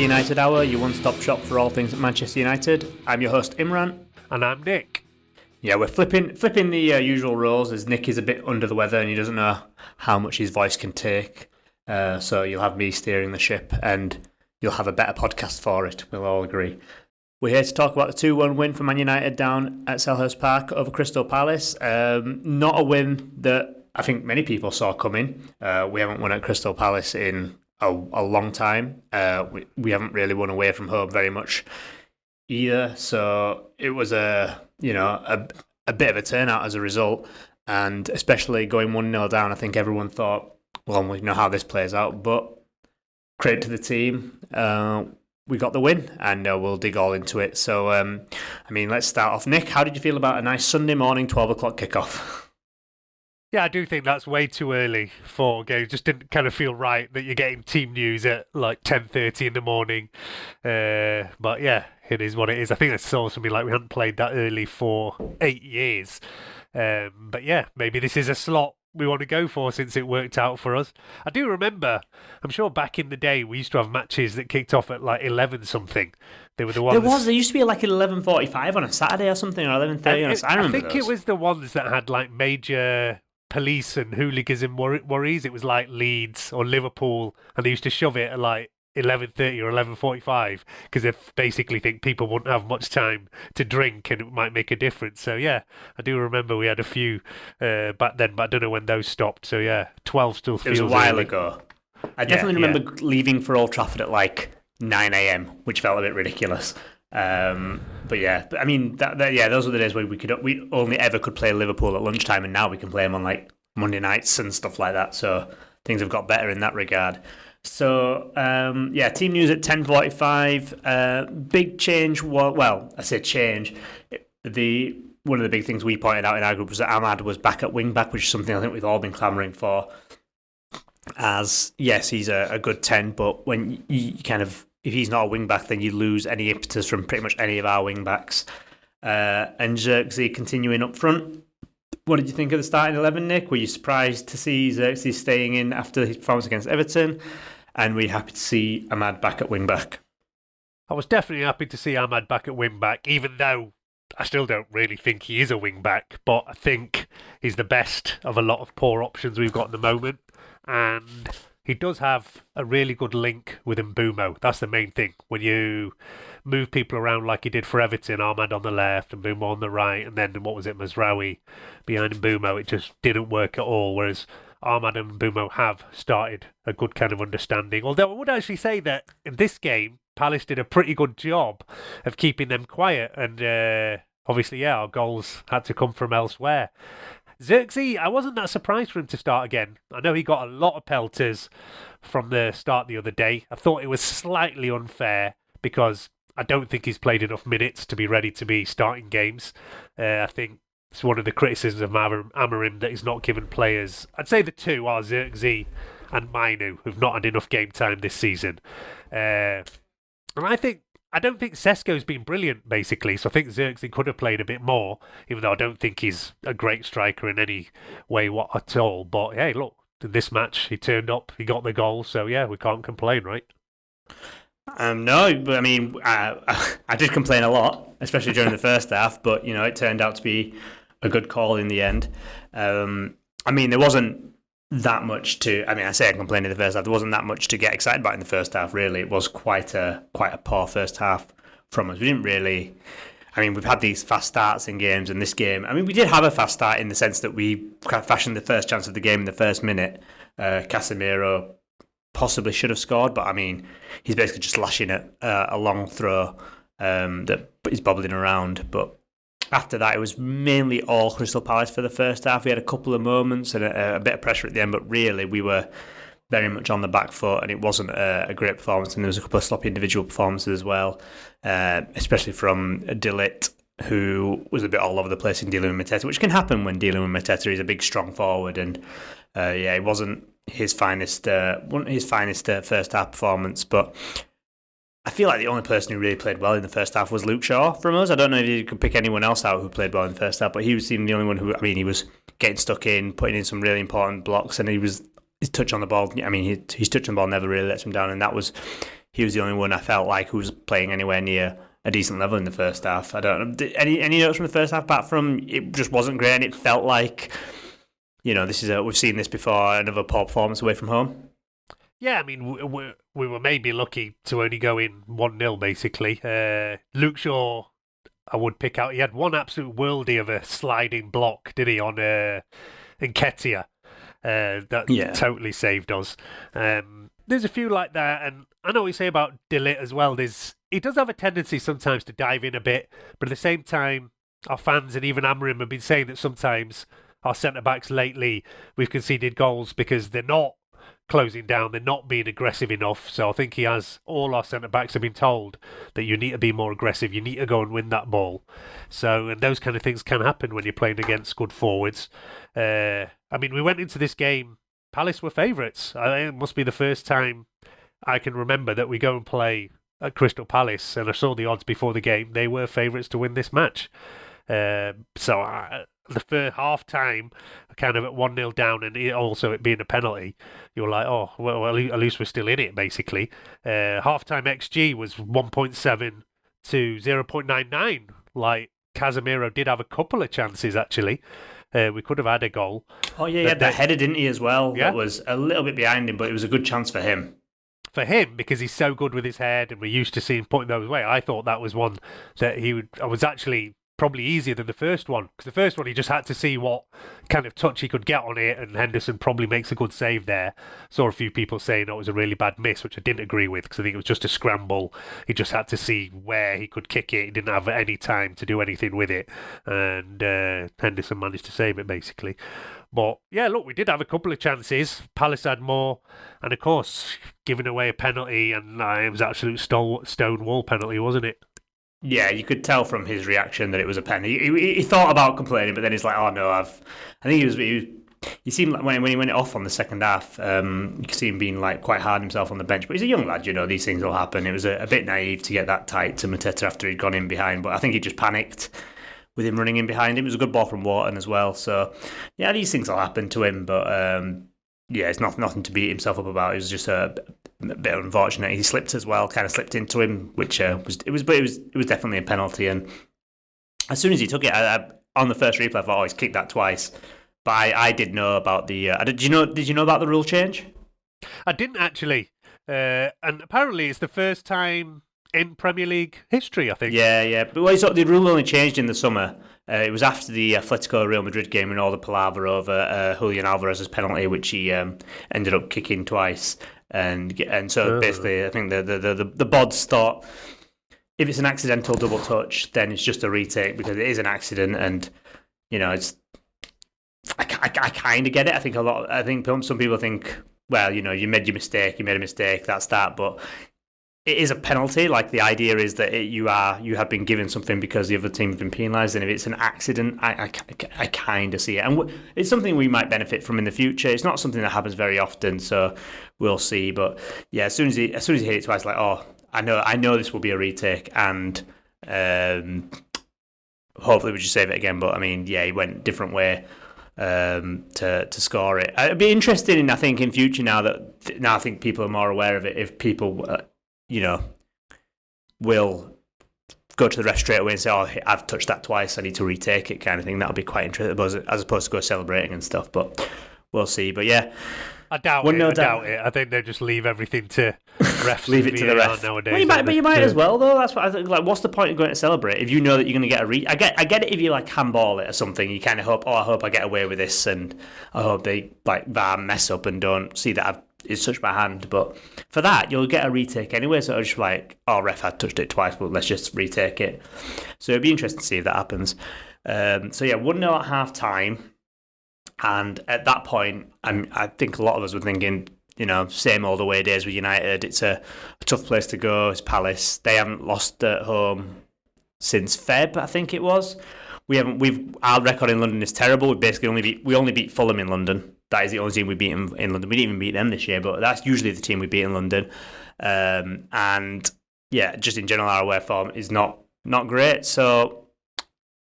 Manchester United Hour, your one-stop shop for all things at Manchester United. I'm your host, Imran. And I'm Nick. Yeah, we're flipping the usual roles as Nick is a bit under the weather and he doesn't know how much his voice can take. So you'll have me steering the ship and you'll have a better podcast for it, we'll all agree. We're here to talk about the 2-1 win for Man United down at Selhurst Park over Crystal Palace. Not a win that I think many people saw coming. We haven't won at Crystal Palace in a long time. We haven't really won away from home very much either. So it was a bit of a turnout as a result. And especially going 1-0 down, I think everyone thought, well, we know how this plays out. But credit to the team. We got the win, and we'll dig all into it. So, let's start off. Nick, how did you feel about a nice Sunday morning 12 o'clock kickoff? Yeah, I do think that's way too early for games. Just didn't kind of feel right that you're getting team news at like 10:30 in the morning. But yeah, it is what it is. I think it's also something like we hadn't played that early for 8 years. But yeah, maybe this is a slot we want to go for since it worked out for us. I do remember, I'm sure back in the day we used to have matches that kicked off at like 11 something. They were the ones. There used to be like at 11:45 on a Saturday or something, or 11:30 on a Saturday. I think it was the ones that had like major police and hooliganism worries. It was like Leeds or Liverpool, and they used to shove it at like 11:30 or 11:45 because they basically think people wouldn't have much time to drink and it might make a difference. So yeah, I do remember we had a few back then, but I don't know when those stopped. So yeah, 12 still feels early. It was a while early. ago. I definitely remember leaving for Old Trafford at like 9 a.m, which felt a bit ridiculous. But yeah, I mean, those were the days where we only ever could play Liverpool at lunchtime, and now we can play them on like Monday nights and stuff like that. So things have got better in that regard. So, team news at 10:45. Big change. Well, I say change. One of the big things we pointed out in our group was that Ahmad was back at wing back, which is something I think we've all been clamouring for. As yes, he's a good 10, but when you if he's not a wing back, then you lose any impetus from pretty much any of our wing backs. And Zirkzee continuing up front. What did you think of the starting 11, Nick? Were you surprised to see Zirkzee staying in after his performance against Everton? And were you happy to see Ahmad back at wing-back? I was definitely happy to see Ahmad back at wing-back, even though I still don't really think he is a wing-back, but I think he's the best of a lot of poor options we've got at the moment. And he does have a really good link with Mbeumo. That's the main thing. When you move people around like he did for Everton, Ahmad on the left and Mbeumo on the right, and then Mazraoui behind Mbeumo, it just didn't work at all. Whereas Ahmad and Mbeumo have started a good kind of understanding. Although I would actually say that in this game, Palace did a pretty good job of keeping them quiet. And obviously, our goals had to come from elsewhere. Zirkzee, I wasn't that surprised for him to start again. I know he got a lot of pelters from the start the other day. I thought it was slightly unfair because I don't think he's played enough minutes to be ready to be starting games. I think it's one of the criticisms of Amorim that he's not given players. I'd say the two are Zirkzee and Mainu, who've not had enough game time this season. And I don't think Sesko's been brilliant, basically, so I think Zirkzee could have played a bit more, even though I don't think he's a great striker in any way at all. But hey, look, in this match, he turned up, he got the goal, so yeah, we can't complain, right? No, but I mean, I did complain a lot, especially during the first half, but it turned out to be a good call in the end. There wasn't that much I say I complained in the first half. There wasn't that much to get excited about in the first half, really. It was quite a poor first half from us. We didn't really... we've had these fast starts in games, and this game... we did have a fast start in the sense that we fashioned the first chance of the game in the first minute. Casemiro possibly should have scored, but he's basically just lashing at a long throw that is bobbling around. But after that, it was mainly all Crystal Palace for the first half. We had a couple of moments and a bit of pressure at the end, but really we were very much on the back foot, and it wasn't a great performance. And there was a couple of sloppy individual performances as well, especially from De Ligt, who was a bit all over the place in dealing with Mateta, which can happen when dealing with Mateta. He's a big, strong forward, and it wasn't his finest first half performance. But I feel like the only person who really played well in the first half was Luke Shaw from us. I don't know if you could pick anyone else out who played well in the first half, but he seemed the only one who, he was getting stuck in, putting in some really important blocks, and his touch on the ball, his touch on the ball never really lets him down, and that was he was the only one I felt like who was playing anywhere near a decent level in the first half. I don't know. Any notes from the first half apart from it just wasn't great and it felt like, this is we've seen this before, another poor performance away from home. Yeah, I mean, we were maybe lucky to only go in 1-0, basically. Luke Shaw, I would pick out. He had one absolute worldie of a sliding block, did he, on Nketiah? That totally saved us. There's a few like that, and I know what you say about Dillit as well. He does have a tendency sometimes to dive in a bit, but at the same time, our fans and even Amrim have been saying that sometimes our centre-backs lately, we've conceded goals because they're not closing down, they're not being aggressive enough. So I think all our centre-backs have been told that you need to be more aggressive, you need to go and win that ball. So, and those kind of things can happen when you're playing against good forwards. I mean, we went into this game, Palace were favourites. I think it must be the first time I can remember that we go and play at Crystal Palace, and I saw the odds before the game. They were favourites to win this match. The first half time, kind of at 1-0 down, and it being a penalty, you're like, oh, well, at least we're still in it, basically. Half time XG was 1.7 to 0.99. Like, Casemiro did have a couple of chances, actually. We could have had a goal. Oh, yeah, he had that header, didn't he, as well? Yeah. That was a little bit behind him, but it was a good chance for him. For him, because he's so good with his head, and we're used to seeing putting those away, I thought that was one that I was actually probably easier than the first one, because the first one he just had to see what kind of touch he could get on it, and Henderson probably makes a good save there. Saw a few people saying it was a really bad miss, which I didn't agree with, because I think it was just a scramble. He just had to see where he could kick it. He didn't have any time to do anything with it, and Henderson managed to save it, basically. But yeah, look, we did have a couple of chances. Palace had more, and of course, giving away a penalty, and it was absolute stone wall penalty, wasn't it? Yeah, you could tell from his reaction that it was a penalty. He thought about complaining, but then he's like, "Oh no, I think he seemed like when he went off on the second half, you could see him being like quite hard himself on the bench. But he's a young lad, these things will happen. It was a bit naive to get that tight to Mateta after he'd gone in behind, but I think he just panicked with him running in behind him. It was a good ball from Wharton as well. So yeah, these things will happen to him, but yeah, it's nothing to beat himself up about. It was just a bit unfortunate. He slipped as well, kind of slipped into him, which was definitely a penalty. And as soon as he took it, on the first replay, I thought, he's kicked that twice. But I did know about the. Did you know about the rule change? I didn't actually, and apparently it's the first time in Premier League history, I think. Yeah. But the rule only changed in the summer. It was after the Atletico Real Madrid game and all the palaver over Julian Alvarez's penalty, which he ended up kicking twice. And so basically, I think the bods thought if it's an accidental double touch, then it's just a retake because it is an accident, and it's. I kind of get it. I think some people think, well, you made a mistake, that's that, but it is a penalty. Like, the idea is that you have been given something because the other team has been penalised, and if it's an accident, I kind of see it, and it's something we might benefit from in the future. It's not something that happens very often, so we'll see. But yeah, as soon as he hit it twice, like, I know this will be a retake, and hopefully we just save it again. But I mean, yeah, he went a different way to score it. It'd be interesting, I think, in future now I think people are more aware of it. If people will go to the ref straight away and say, I've touched that twice, I need to retake it, kind of thing. That'll be quite interesting, as opposed to go celebrating and stuff, but we'll see. But yeah, I doubt it. I think they just leave everything to refs. Leave it to the ref nowadays. Well, you might as well, though. That's what I think. Like, what's the point of going to celebrate if you know that you're going to get a I get it if you like handball it or something. You kind of hope, I hope I get away with this, and I hope they VAR mess up and don't see that it's touched my hand. But for that, you'll get a retake anyway. So it's just like, Ref had touched it twice, but let's just retake it. So it'd be interesting to see if that happens. So yeah, 1-0 at half time. And at that point, I think a lot of us were thinking, same old away days with United. It's a tough place to go. It's Palace. They haven't lost at home since Feb, I think it was. Our record in London is terrible. We only beat Fulham in London. That is the only team we beat in London. We didn't even beat them this year, but that's usually the team we beat in London. And yeah, just in general, our away form is not great. So,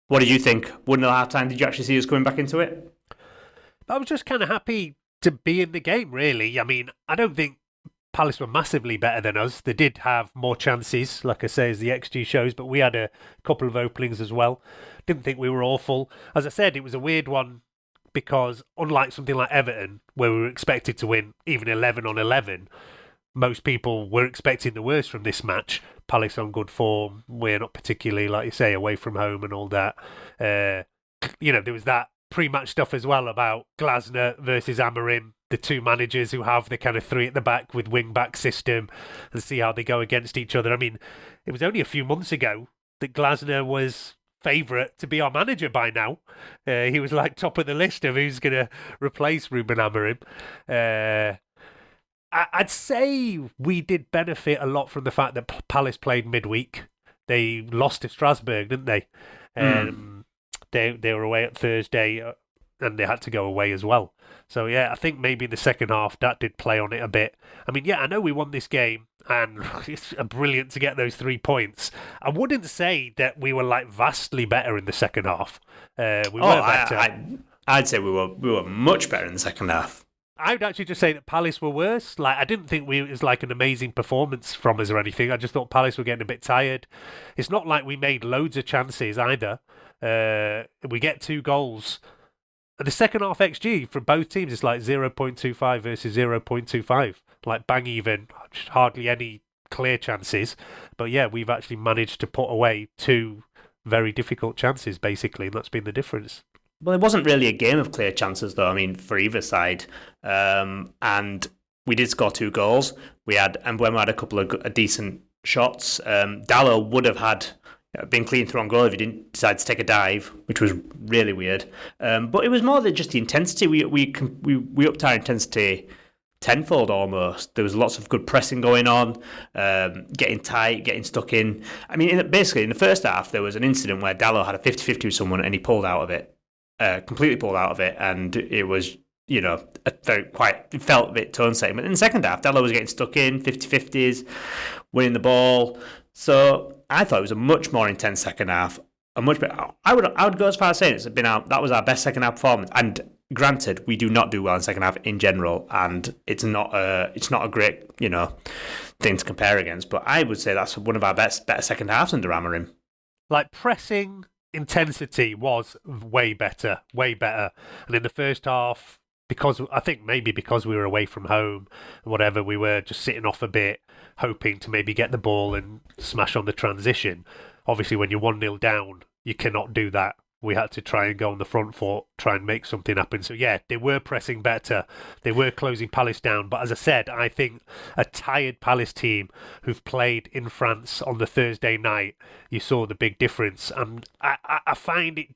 what did you think? 1-0 half time. Did you actually see us coming back into it? I was just kind of happy to be in the game, really. I mean, I don't think Palace were massively better than us. They did have more chances, like I say, as the XG shows, but we had a couple of openings as well. Didn't think we were awful. As I said, it was a weird one because unlike something like Everton, where we were expected to win even 11 on 11, most people were expecting the worst from this match. Palace on good form. We're not particularly, like you say, away from home and all that. There was that pre-match stuff as well about Glasner versus Amorim, the two managers who have the kind of three at the back with wing-back system, and see how they go against each other. I mean, it was only a few months ago that Glasner was favourite to be our manager by now. He was like top of the list of who's going to replace Ruben Amorim. I'd say we did benefit a lot from the fact that Palace played midweek. They lost to Strasbourg, didn't they? They were away at Thursday, and they had to go away as well. So yeah, I think maybe in the second half that did play on it a bit. I mean, yeah, I know we won this game, and it's brilliant to get those 3 points. I wouldn't say that we were like vastly better in the second half. We were better. I'd say we were much better in the second half. I would actually just say that Palace were worse. Like, I didn't think it was like an amazing performance from us or anything. I just thought Palace were getting a bit tired. It's not like we made loads of chances either. We get 2 goals. And the second half XG for both teams is like 0.25 versus 0.25. Like bang even, hardly any clear chances. But yeah, we've actually managed to put away 2 very difficult chances, basically, and that's been the difference. Well, it wasn't really a game of clear chances, though. I mean, for either side, and we did score 2 goals. And when we had a couple of decent shots, Dallo would have been clean through on goal if he didn't decide to take a dive, which was really weird. But it was more than just the intensity. We upped our intensity tenfold almost. There was lots of good pressing going on, getting tight, getting stuck in. I mean, basically in the first half, there was an incident where Dallo had a 50-50 with someone and he pulled out of it. Completely pulled out of it, and it was, it felt a bit tone-setting. But in the second half, Dallo was getting stuck in, 50-50s, winning the ball. So I thought it was a much more intense second half. A much better. I would go as far as saying that was our best second half performance. And granted, we do not do well in second half in general, and it's not a great thing to compare against. But I would say that's one of our better second halves under Amorim. Like pressing intensity was way better. And in the first half, because we were away from home and whatever, we were just sitting off a bit, hoping to maybe get the ball and smash on the transition. Obviously, when you're 1-0 down, you cannot do that. We had to try and go on the front foot, try and make something happen. So yeah, they were pressing better. They were closing Palace down. But as I said, I think a tired Palace team who've played in France on the Thursday night, you saw the big difference. And I find it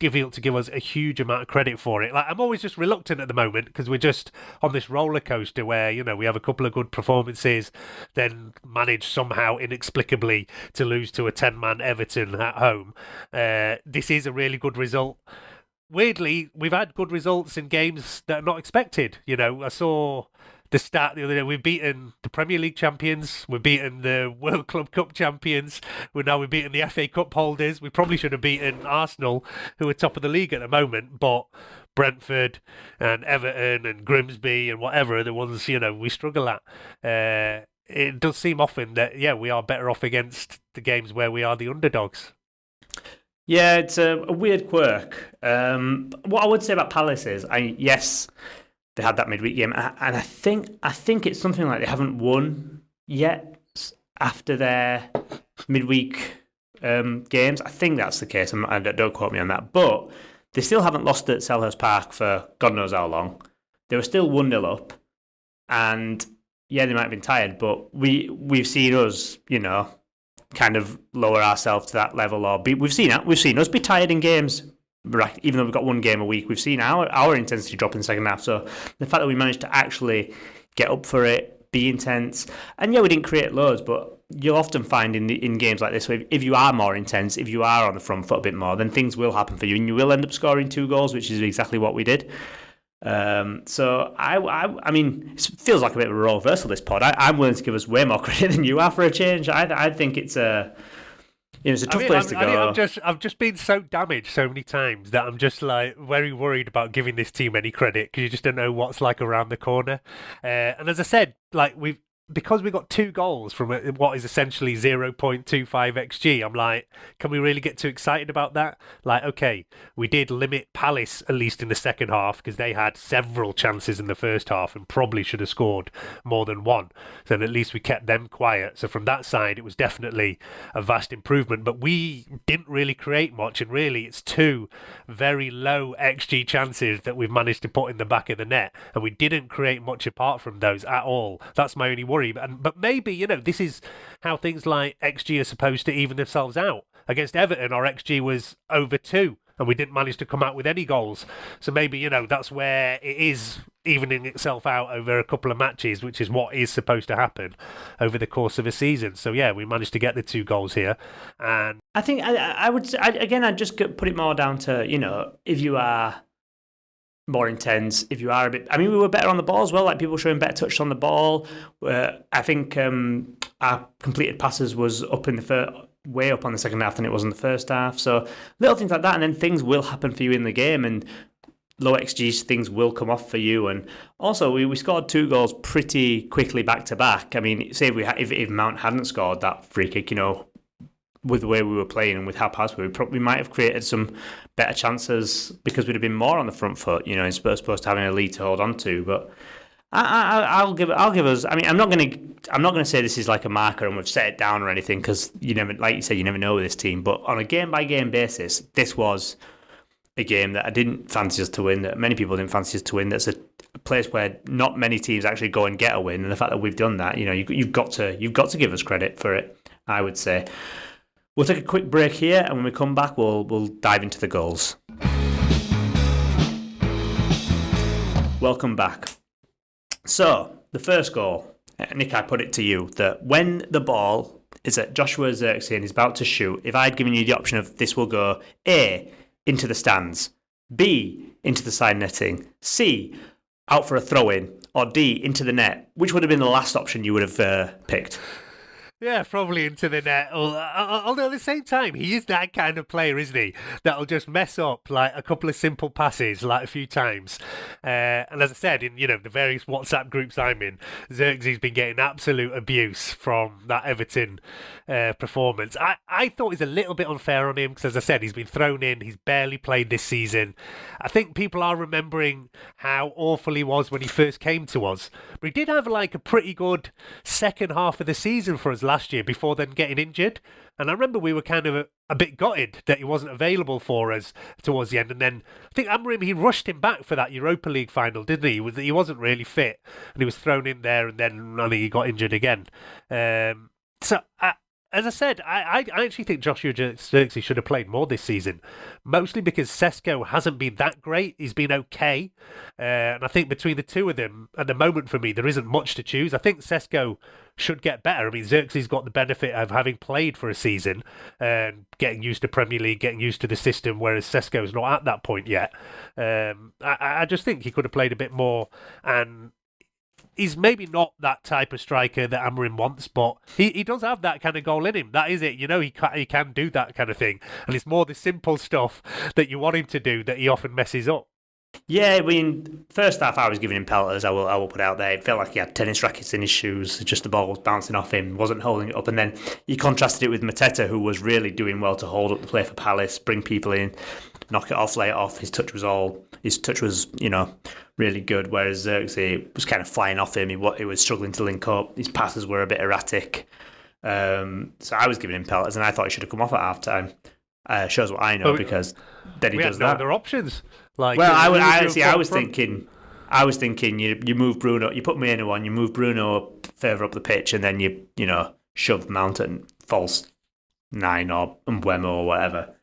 difficult to give us a huge amount of credit for it. Like, I'm always just reluctant at the moment because we're just on this roller coaster where, we have a couple of good performances, then manage somehow inexplicably to lose to a 10-man Everton at home. This is a really good result. Weirdly, we've had good results in games that are not expected. I saw the stat the other day. We've beaten the Premier League champions. We've beaten the World Club Cup champions. We've beaten the FA Cup holders. We probably should have beaten Arsenal, who are top of the league at the moment. But Brentford and Everton and Grimsby and whatever are the ones, we struggle at. It does seem often that, we are better off against the games where we are the underdogs. Yeah, it's a weird quirk. What I would say about Palace is, yes, they had that midweek game, and I think it's something like they haven't won yet after their midweek games. I think that's the case. Don't quote me on that, but they still haven't lost at Selhurst Park for God knows how long. They were still 1-0 up, and yeah, they might have been tired, but we've seen us, kind of lower ourselves to that level, or we've seen us be tired in games. Even though we've got 1 game a week, we've seen our intensity drop in the second half. So the fact that we managed to actually get up for it, be intense, and yeah, we didn't create loads, but you'll often find in games like this, if you are more intense, if you are on the front foot a bit more, then things will happen for you, and you will end up scoring 2 goals, which is exactly what we did. So I mean, it feels like a bit of a role reversal, this pod. I'm willing to give us way more credit than you are for a change. I think it's a tough place to go. I've just been so damaged so many times that I'm just like very worried about giving this team any credit because you just don't know what's like around the corner. And as I said, like because we got 2 goals from what is essentially 0.25 xg, I'm like, can we really get too excited about that? Like, okay, we did limit Palace at least in the second half because they had several chances in the first half and probably should have scored more than one. So at least we kept them quiet. So from that side, it was definitely a vast improvement. But we didn't really create much, and really it's 2 very low xg chances that we've managed to put in the back of the net, and we didn't create much apart from those at all. That's my only worry. But maybe, this is how things like XG are supposed to even themselves out. Against Everton, our XG was over 2, and we didn't manage to come out with any goals. So maybe, that's where it is evening itself out over a couple of matches, which is what is supposed to happen over the course of a season. So, yeah, we managed to get the 2 goals here. And I think I would say, again, I'd just put it more down to, if you are more intense, if you are a bit... I mean, we were better on the ball as well, like people showing better touch on the ball. I think our completed passes was up in the way up on the second half than it was in the first half. So little things like that, and then things will happen for you in the game, and low XG things will come off for you. And also, we scored 2 goals pretty quickly back to back. I mean, say if Mount hadn't scored that free kick, with the way we were playing and with how pass we probably might have created some better chances because we'd have been more on the front foot, as opposed to having a lead to hold on to. But I'll give us. I mean, I'm not going to say this is like a marker and we've set it down or anything, because you never, like you said, you never know with this team. But on a game by game basis, this was a game that I didn't fancy us to win, that many people didn't fancy us to win. That's a place where not many teams actually go and get a win, and the fact that we've done that, you've got to give us credit for it, I would say. We'll take a quick break here, and when we come back, we'll dive into the goals. Welcome back. So, the first goal, Nick, I put it to you that when the ball is at Joshua Zirkzee and he's about to shoot, if I'd given you the option of this will go A, into the stands, B, into the side netting, C, out for a throw-in, or D, into the net, which would have been the last option you would have picked? Yeah, probably into the net. Although at the same time, he is that kind of player, isn't he? That'll just mess up like a couple of simple passes, like a few times. And as I said, in the various WhatsApp groups I'm in, Zirkzee's been getting absolute abuse from that Everton performance. I thought it was a little bit unfair on him because, as I said, he's been thrown in. He's barely played this season. I think people are remembering how awful he was when he first came to us. But he did have like a pretty good second half of the season for us last year before then getting injured. And I remember we were kind of a bit gutted that he wasn't available for us towards the end. And then I think Amorim, he rushed him back for that Europa League final, didn't he? He wasn't really fit and he was thrown in there, and then I think he got injured again. As I said, I actually think Joshua Zirkzee should have played more this season, mostly because Sesko hasn't been that great. He's been okay. And I think between the two of them, at the moment for me, there isn't much to choose. I think Sesko should get better. I mean, Zirkzee's got the benefit of having played for a season and getting used to Premier League, getting used to the system, whereas Sesko's not at that point yet. I just think he could have played a bit more, and he's maybe not that type of striker that Amorim wants, but he does have that kind of goal in him. That is it. He can do that kind of thing. And it's more the simple stuff that you want him to do that he often messes up. Yeah, I mean, first half I was giving him pelters, I will put out there. It felt like he had tennis rackets in his shoes, just the ball was bouncing off him, wasn't holding it up. And then he contrasted it with Mateta, who was really doing well to hold up the play for Palace, bring people in, knock it off, lay it off. His touch was, really good, whereas Zirkzee was kind of flying off him. He was struggling to link up. His passes were a bit erratic. So I was giving him pelters, and I thought he should have come off at half-time. Shows what I know, because then he does that. We had no other options. I was thinking you move Bruno, you put Maino on, you move Bruno further up the pitch, and then you shove Mount and false 9 or Mbeumo or whatever.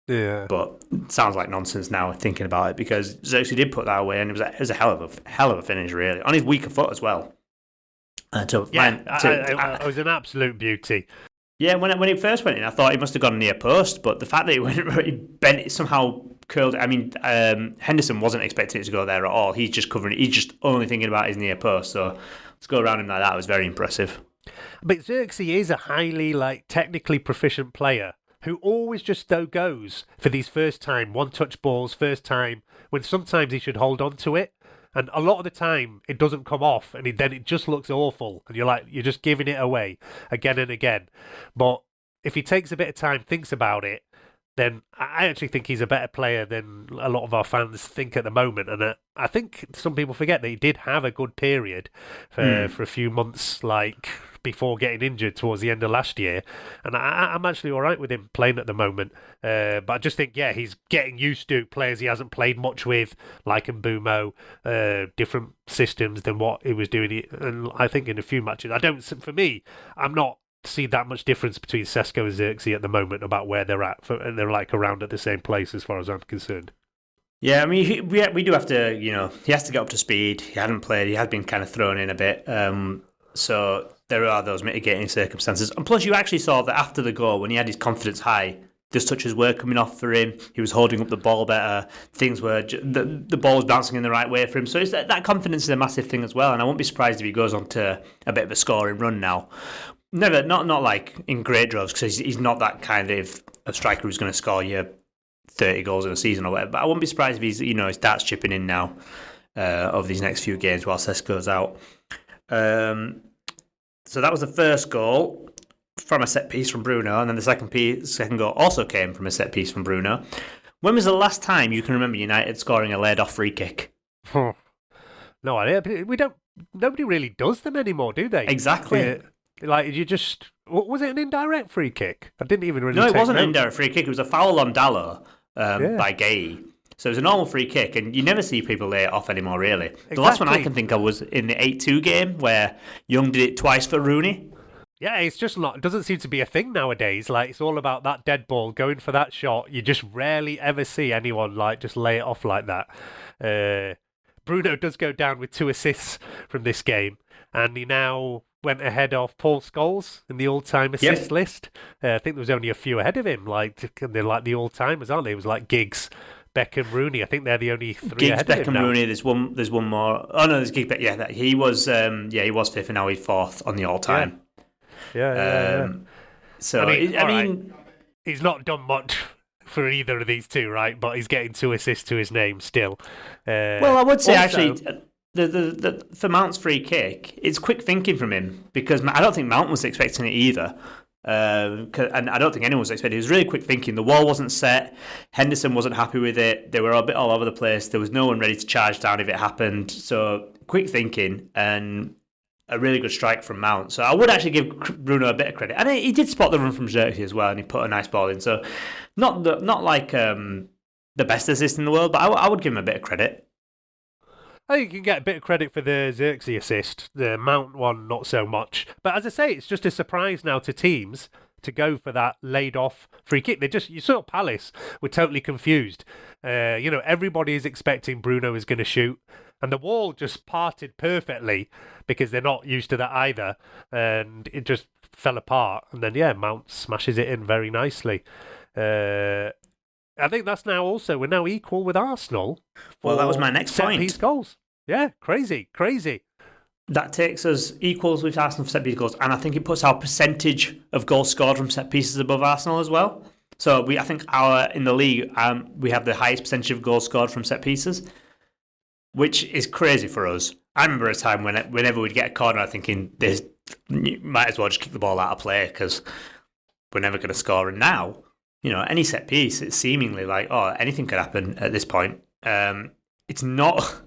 Yeah, but it sounds like nonsense now thinking about it, because Zirkzee did put that away, and it was a hell of a finish, really, on his weaker foot as well. It was an absolute beauty. Yeah, when it first went in, I thought he must have gone near post, but the fact that he bent it, somehow curled. I mean, Henderson wasn't expecting it to go there at all. He's just covering it. He's just only thinking about his near post. So let's go around him like that. It was very impressive. But Zirkzee is a highly technically proficient player who always just goes for these first time one touch balls, first time when sometimes he should hold on to it. And a lot of the time, it doesn't come off, and then it just looks awful, and you're just giving it away again and again. But if he takes a bit of time, thinks about it, then I actually think he's a better player than a lot of our fans think at the moment. And I think some people forget that he did have a good period for a few months, like before getting injured towards the end of last year. And I'm actually all right with him playing at the moment. But I just think, he's getting used to players he hasn't played much with, like Mbumo, different systems than what he was doing. And I think in a few matches, I'm not see that much difference between Sesko and Zirkzee at the moment about where they're at, and they're like around at the same place as far as I'm concerned. Yeah, I mean, we do have to, he has to get up to speed. He hadn't played. He had been kind of thrown in a bit. So there are those mitigating circumstances. And plus, you actually saw that after the goal, when he had his confidence high, his touches were coming off for him. He was holding up the ball better. Things were the ball was bouncing in the right way for him. So that confidence is a massive thing as well. And I won't be surprised if he goes on to a bit of a scoring run now. Not like in great droves, because he's not that kind of a striker who's going to score you 30 goals in a season or whatever. But I wouldn't be surprised if he starts chipping in now over these next few games while Cesc goes out. So that was the first goal from a set piece from Bruno, and then the second goal also came from a set piece from Bruno. When was the last time you can remember United scoring a laid off free kick? No idea. Nobody really does them anymore, do they? Exactly. Like, was it an indirect free kick? I didn't even really. No, it wasn't an indirect free kick. It was a foul on Dalot by Gay. So it was a normal free kick, and you never see people lay it off anymore, really. The last one I can think of was in the 8-2 game, where Young did it twice for Rooney. Yeah, it's just not. It doesn't seem to be a thing nowadays. Like, it's all about that dead ball, going for that shot. You just rarely ever see anyone like just lay it off like that. Bruno does go down with 2 assists from this game, and he now went ahead of Paul Scholes in the all-time assist list. I think there was only a few ahead of him. They're like the all-timers, aren't they? It was like Giggs, Beckham, Rooney. I think they're the only 3 Giggs, ahead Beckham, of him now. Rooney. There's one more. Oh no, there's Giggs. Yeah, he was 5th, and now he's 4th on the all-time. Yeah. So I mean, he's not done much for either of these two, right? But he's getting 2 assists to his name still. Well, I would say actually, for Mount's free kick, it's quick thinking from him, because I don't think Mount was expecting it either. And I don't think anyone was expecting it. It was really quick thinking. The wall wasn't set. Henderson wasn't happy with it. They were a bit all over the place. There was no one ready to charge down if it happened. So quick thinking and a really good strike from Mount. So I would actually give Bruno a bit of credit. And he did spot the run from Zirkzee as well, and he put a nice ball in. So not like the best assist in the world, but I would give him a bit of credit. I think you can get a bit of credit for the Zirkzee assist. The Mount one, not so much. But as I say, it's just a surprise now to teams to go for that laid-off free kick. You saw Palace were totally confused. Everybody is expecting Bruno is going to shoot, and the wall just parted perfectly because they're not used to that either, and it just fell apart. And then, Mount smashes it in very nicely. I think that's we're now equal with Arsenal. Well, that was my next point. Set-piece goals. Yeah, crazy. That takes us equals with Arsenal for set-piece goals, and I think it puts our percentage of goals scored from set-pieces above Arsenal as well. So I think in the league, we have the highest percentage of goals scored from set-pieces, which is crazy for us. I remember a time whenever we'd get a corner, I'm thinking, you might as well just kick the ball out of play because we're never going to score. And now, any set piece, it's seemingly like, anything could happen at this point. It's not.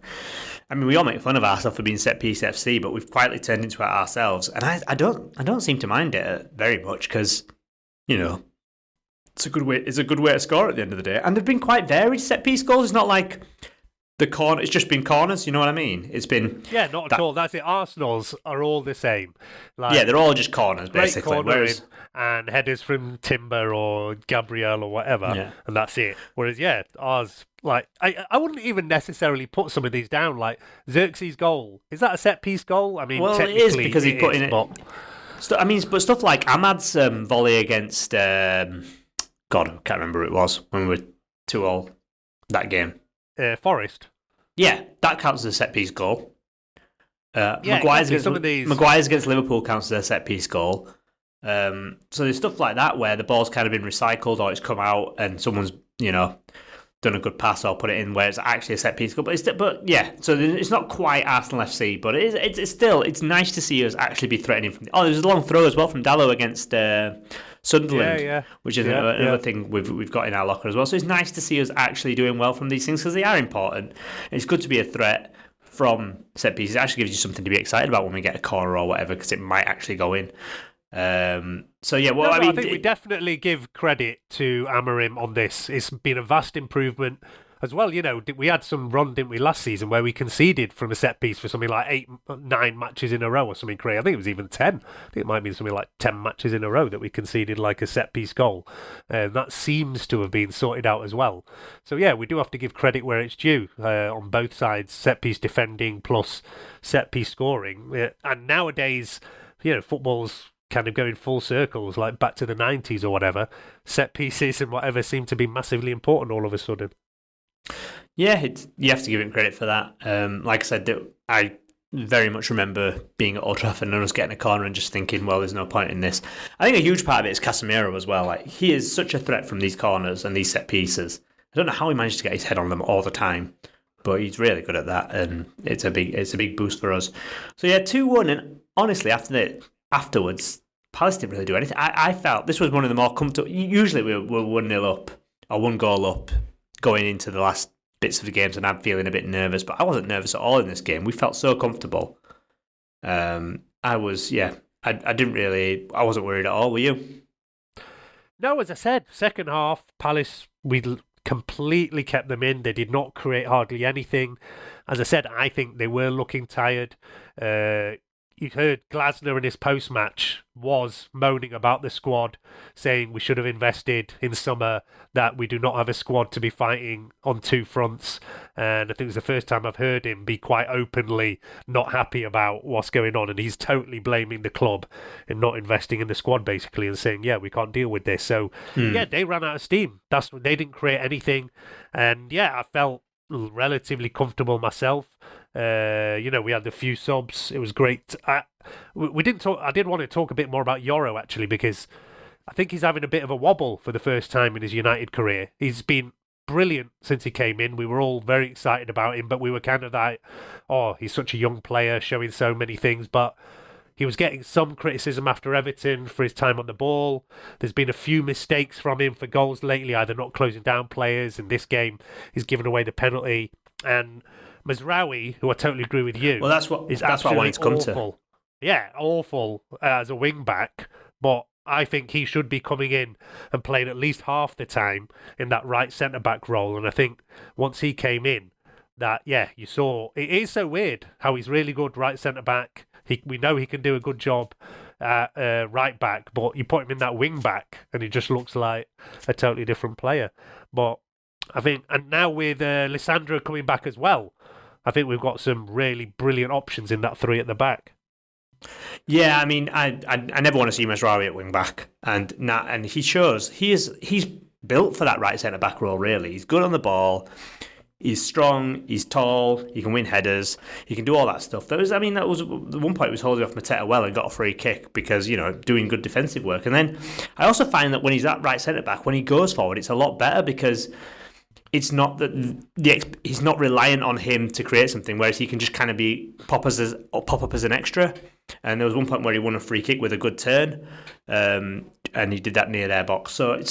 I mean, we all make fun of ourselves for being set piece FC, but we've quietly turned into it ourselves, and I don't seem to mind it very much because, it's a good way. It's a good way to score at the end of the day, and they've been quite varied set piece goals. It's not like the corner. It's just been corners. You know what I mean? It's been not at all. That's it. Arsenal's are all the same. They're all just corners basically. Whereas and headers from Timber or Gabriel or whatever, and that's it. Whereas ours, like I wouldn't even necessarily put some of these down. Like Zirkzee's goal, is that a set piece goal? I mean, well, it is because he's putting it. But stuff like Ahmad's volley against God, I can't remember who it was when we were 2-2 that game. Forest. Yeah, that counts as a set piece goal. Maguire's against Liverpool counts as a set piece goal. So there's stuff like that where the ball's kind of been recycled or it's come out and someone's done a good pass or put it in where it's actually a set piece goal. But yeah, so it's not quite Arsenal FC, but it's still nice to see us actually be threatening from. There was a long throw as well from Dallo against Sunderland, which is another thing we've got in our locker as well. So it's nice to see us actually doing well from these things because they are important. It's good to be a threat from set pieces. It actually gives you something to be excited about when we get a corner or whatever because it might actually go in. So yeah, well, I think we definitely give credit to Amorim on this. It's been a vast improvement as well. You know, we had some run, didn't we, last season where we conceded from a set piece for something like 8-9 matches in a row or something crazy. I think it was even 10. I think it might have been something like 10 matches in a row that we conceded like a set piece goal. That seems to have been sorted out as well. So yeah, we do have to give credit where it's due on both sides, set piece defending plus set piece scoring. And nowadays, you know, football's kind of going full circles, like back to the 90s or whatever. Set pieces and whatever seem to be massively important all of a sudden. Yeah, you have to give it credit for that. Like I said, I very much remember being at Old Trafford and us getting a corner and just thinking, well, there's no point in this. I think a huge part of it is Casemiro as well. Like, he is such a threat from these corners and these set pieces. I don't know how he managed to get his head on them all the time, but he's really good at that, and it's a big boost for us. So yeah, 2-1, and honestly, afterwards, Palace didn't really do anything. I felt this was one of the more comfortable. Usually we're 1-0 up or 1 goal up going into the last bits of the games, and I'm feeling a bit nervous, but I wasn't nervous at all in this game. We felt so comfortable. I wasn't worried at all. Were you? No, as I said, second half, Palace, we completely kept them in. They did not create hardly anything. As I said, I think they were looking tired. You heard Glasner in his post-match was moaning about the squad, saying we should have invested in summer, that we do not have a squad to be fighting on 2 fronts. And I think it's the first time I've heard him be quite openly not happy about what's going on. And he's totally blaming the club and not investing in the squad, basically, and saying, yeah, we can't deal with this. So, yeah, they ran out of steam. They didn't create anything. And, yeah, I felt relatively comfortable myself. We had the few subs. It was great. We didn't talk. I did want to talk a bit more about Yoro actually, because I think he's having a bit of a wobble for the first time in his United career. He's been brilliant since he came in. We were all very excited about him, but we were kind of like, oh, he's such a young player, showing so many things. But he was getting some criticism after Everton for his time on the ball. There's been a few mistakes from him for goals lately, either not closing down players. In this game, he's given away the penalty. And Mazraoui, who I totally agree with you, well, that's what I wanted to come awful. To. Yeah, awful as a wing back, but I think he should be coming in and playing at least half the time in that right centre back role. And I think once he came in, you saw it is so weird how he's really good right centre back. We know he can do a good job at right back, but you put him in that wing back and he just looks like a totally different player. But I think, and now with Lissandro coming back as well, I think we've got some really brilliant options in that 3 at the back. Yeah, I mean, I never want to see Mazraoui at wing back, and he shows he's built for that right centre back role. Really, he's good on the ball. He's strong. He's tall. He can win headers. He can do all that stuff. That was at one point he was holding off Mateta well and got a free kick because doing good defensive work. And then I also find that when he's at right centre back, when he goes forward, it's a lot better because it's not that he's not reliant on him to create something, whereas he can just kind of pop up as an extra. And there was one point where he won a free kick with a good turn, and he did that near their box. So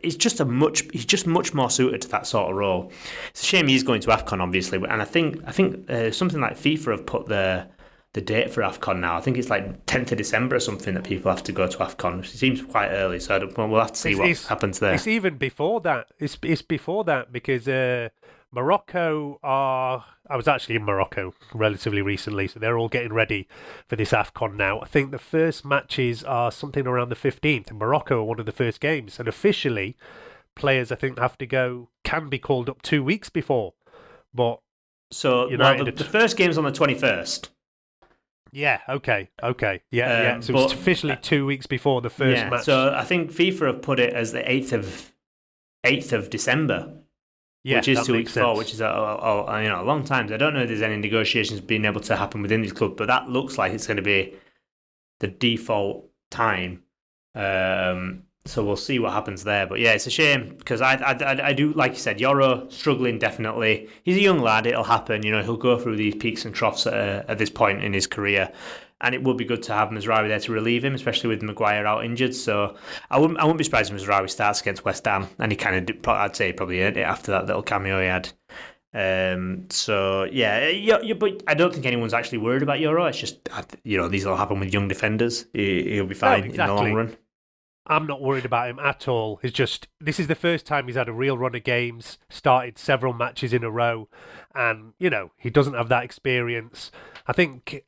he's just much more suited to that sort of role. It's a shame he's going to AFCON, obviously, and I think something like FIFA have put the date for AFCON now. I think it's like 10th of December or something that people have to go to AFCON, which seems quite early. So we'll have to see what happens there. It's even before that. It's before that because Morocco are. I was actually in Morocco relatively recently, so they're all getting ready for this AFCON now. I think the first matches are something around the 15th, and Morocco are one of the first games. And officially, players I think can be called up 2 weeks before. But the first game's on the 21st. Yeah, okay. Yeah. So it's officially 2 weeks before the first match. So I think FIFA have put it as the 8th of December. Yeah, which is 2 weeks before, which is a long time. I don't know if there's any negotiations being able to happen within these clubs, but that looks like it's going to be the default time. So So we'll see what happens there. But yeah, it's a shame because I do, like you said, Yoro struggling definitely. He's a young lad. It'll happen. He'll go through these peaks and troughs at this point in his career. And it would be good to have Mazraoui there to relieve him, especially with Maguire out injured. So I wouldn't be surprised if Mazraoui starts against West Ham, and he kind of, I'd say, he probably earned it after that little cameo he had. So yeah, but I don't think anyone's actually worried about Euro. It's just these will happen with young defenders. He'll be fine in the long run. I'm not worried about him at all. It's just this is the first time he's had a real run of games, started several matches in a row, and he doesn't have that experience. I think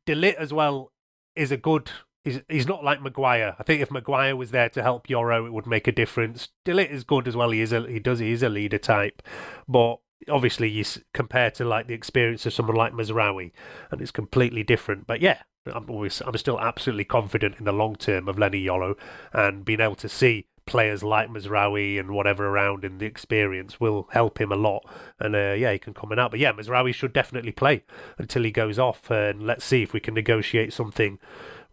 De Ligt as well is a good. He's not like Maguire. I think if Maguire was there to help Yoro, it would make a difference. De Ligt is good as well. He is a leader type, but obviously you compare to like the experience of someone like Mazraoui, and it's completely different. But yeah, I'm still absolutely confident in the long term of Lenny Yoro, and being able to see players like Mazraoui and whatever around in the experience will help him a lot. And he can come out. But yeah, Mazraoui should definitely play until he goes off, and let's see if we can negotiate something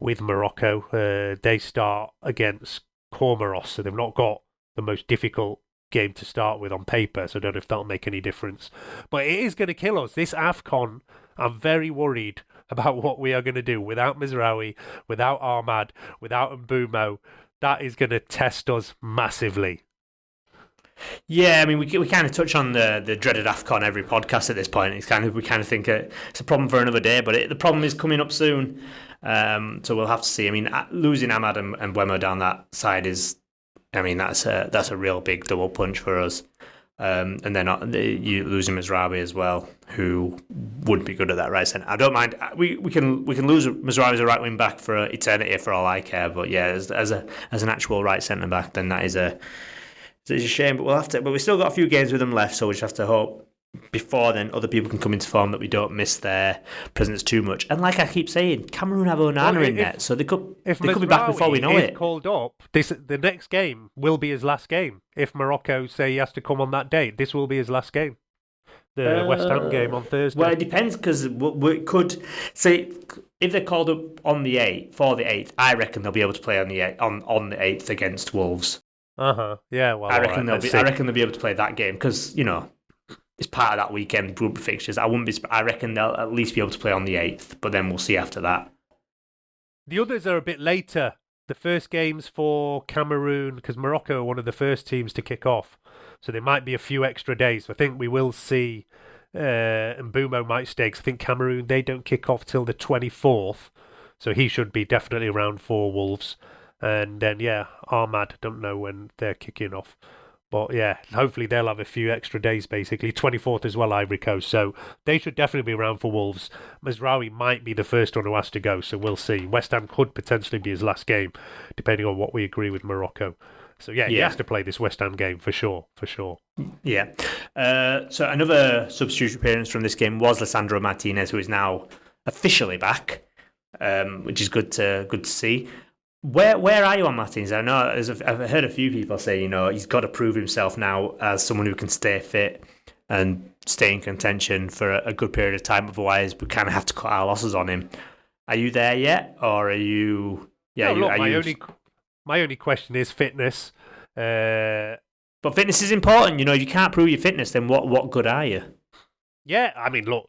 with Morocco. They start against Comoros, so they've not got the most difficult game to start with on paper, so I don't know if that'll make any difference. But it is going to kill us. This AFCON, I'm very worried about what we are going to do without Mazraoui, without Ahmad, without Mbumo. That is going to test us massively. Yeah, I mean, we kind of touch on the dreaded AFCON every podcast at this point. We kind of think it's a problem for another day, but the problem is coming up soon. So we'll have to see. I mean, losing Ahmad and Buemo down that side is, I mean, that's a real big double punch for us. And then you losing Mazraoui as well, who would be good at that right centre. I don't mind. We can lose Mazraoui as a right wing back for eternity for all I care. But yeah, as an actual right centre back, then that is a shame. But we'll have to. But we've still got a few games with them left, so we just have to hope before then other people can come into form that we don't miss their presence too much. And like I keep saying, Cameroon have Onana in net, so they could be back before we know it. Called up, the next game will be his last game. If Morocco say he has to come on that date, this will be his last game. The West Ham game on Thursday. Well, it depends because we could say if they're called up on the 8th for the 8th, I reckon they'll be able to play on the 8th against Wolves. Yeah. Well, I reckon they'll be able to play that game because it's part of that weekend group of fixtures. I reckon they'll at least be able to play on the 8th, but then we'll see after that. The others are a bit later. The first games for Cameroon, because Morocco are one of the first teams to kick off, so there might be a few extra days. So I think we will see, and Mbumo might stay, because I think Cameroon, they don't kick off till the 24th, so he should be definitely around for Wolves. And then, Ahmad, don't know when they're kicking off. But yeah, hopefully they'll have a few extra days, basically. 24th as well, Ivory Coast. So they should definitely be around for Wolves. Mazraoui might be the first one who has to go, so we'll see. West Ham could potentially be his last game, depending on what we agree with Morocco. So he has to play this West Ham game for sure. Yeah. So another substitute appearance from this game was Lisandro Martinez, who is now officially back, which is good to see. Where are you on Martins? I know I've heard a few people say, he's got to prove himself now as someone who can stay fit and stay in contention for a good period of time. Otherwise, we kind of have to cut our losses on him. Are you there yet, or are you? Yeah, my only question is fitness. But fitness is important. If you can't prove your fitness, then what good are you? Yeah, I mean, look,